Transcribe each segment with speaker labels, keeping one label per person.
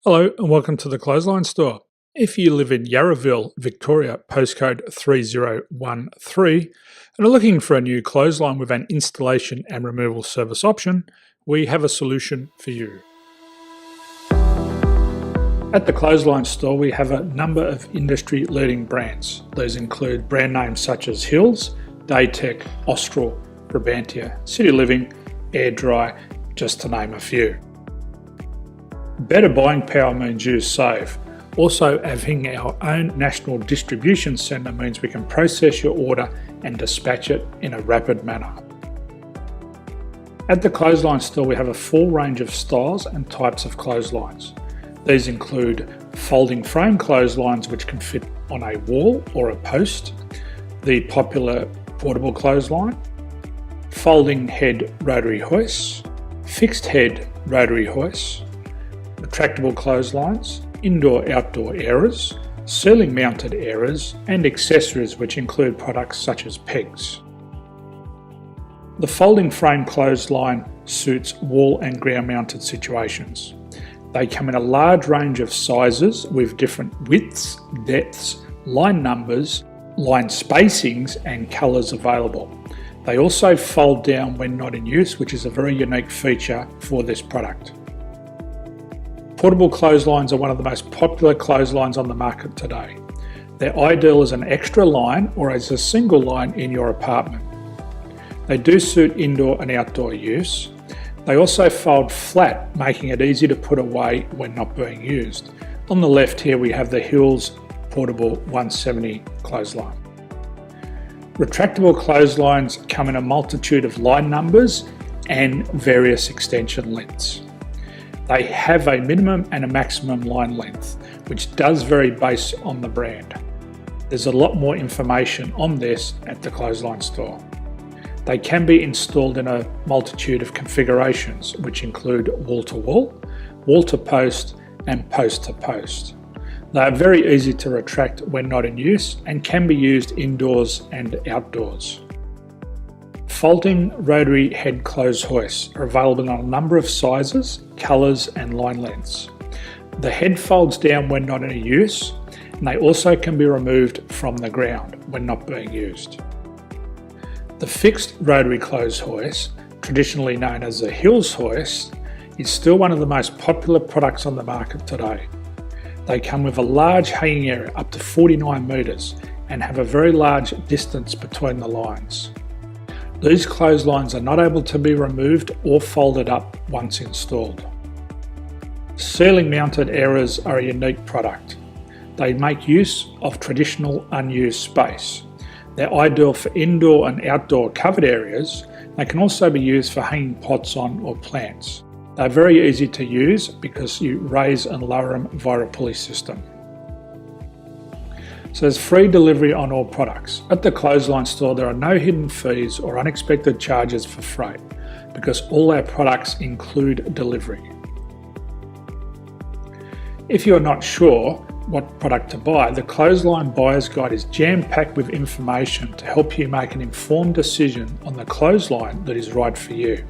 Speaker 1: Hello and welcome to the Clothesline Store. If you live in Yarraville, Victoria, postcode 3013, and are looking for a new clothesline with an installation and removal service option, we have a solution for you. At the Clothesline Store, we have a number of industry-leading brands. These include brand names such as Hills, Daytech, Austral, Brabantia, City Living, Air Dry, just to name a few. Better buying power means you save. Also, having our own national distribution centre means we can process your order and dispatch it in a rapid manner. At the Clothesline Store, we have a full range of styles and types of clotheslines. These include folding frame clotheslines which can fit on a wall or a post, the popular portable clothesline, folding head rotary hoists, fixed head rotary hoists, retractable clotheslines, indoor-outdoor airers, ceiling mounted airers, and accessories which include products such as pegs. The folding frame clothesline suits wall and ground mounted situations. They come in a large range of sizes with different widths, depths, line numbers, line spacings and colours available. They also fold down when not in use, which is a very unique feature for this product. Portable clotheslines are one of the most popular clotheslines on the market today. They're ideal as an extra line or as a single line in your apartment. They do suit indoor and outdoor use. They also fold flat, making it easy to put away when not being used. On the left here we have the Hills Portable 170 clothesline. Retractable clotheslines come in a multitude of line numbers and various extension lengths. They have a minimum and a maximum line length, which does vary based on the brand. There's a lot more information on this at the Clothesline Store. They can be installed in a multitude of configurations, which include wall-to-wall, wall-to-post, and post-to-post. They are very easy to retract when not in use and can be used indoors and outdoors. Folding rotary head clothes hoists are available in a number of sizes, colours and line lengths. The head folds down when not in use, and they also can be removed from the ground when not being used. The fixed rotary clothes hoist, traditionally known as the Hills hoist, is still one of the most popular products on the market today. They come with a large hanging area up to 49 metres and have a very large distance between the lines. These clotheslines are not able to be removed or folded up once installed. Ceiling mounted airers are a unique product. They make use of traditional unused space. They're ideal for indoor and outdoor covered areas. They can also be used for hanging pots on or plants. They're very easy to use because you raise and lower them via a pulley system. So there's free delivery on all products. At the Clothesline Store, there are no hidden fees or unexpected charges for freight because all our products include delivery. If you're not sure what product to buy, the Clothesline Buyer's Guide is jam-packed with information to help you make an informed decision on the clothesline that is right for you.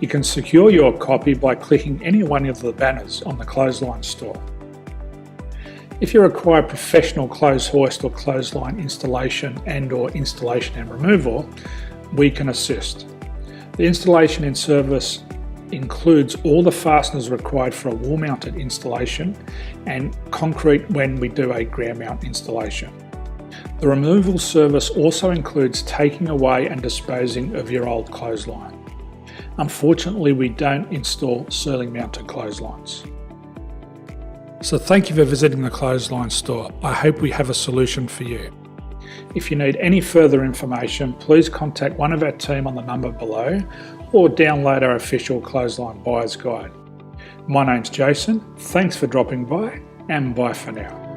Speaker 1: You can secure your copy by clicking any one of the banners on the Clothesline Store. If you require professional clothes hoist or clothesline installation and/or installation and removal, we can assist. The installation and service includes all the fasteners required for a wall-mounted installation and concrete when we do a ground mount installation. The removal service also includes taking away and disposing of your old clothesline. Unfortunately, we don't install ceiling mounted clotheslines. So thank you for visiting the Clothesline Store. I hope we have a solution for you. If you need any further information, please contact one of our team on the number below or download our official Clothesline Buyer's Guide. My name's Jason, thanks for dropping by and bye for now.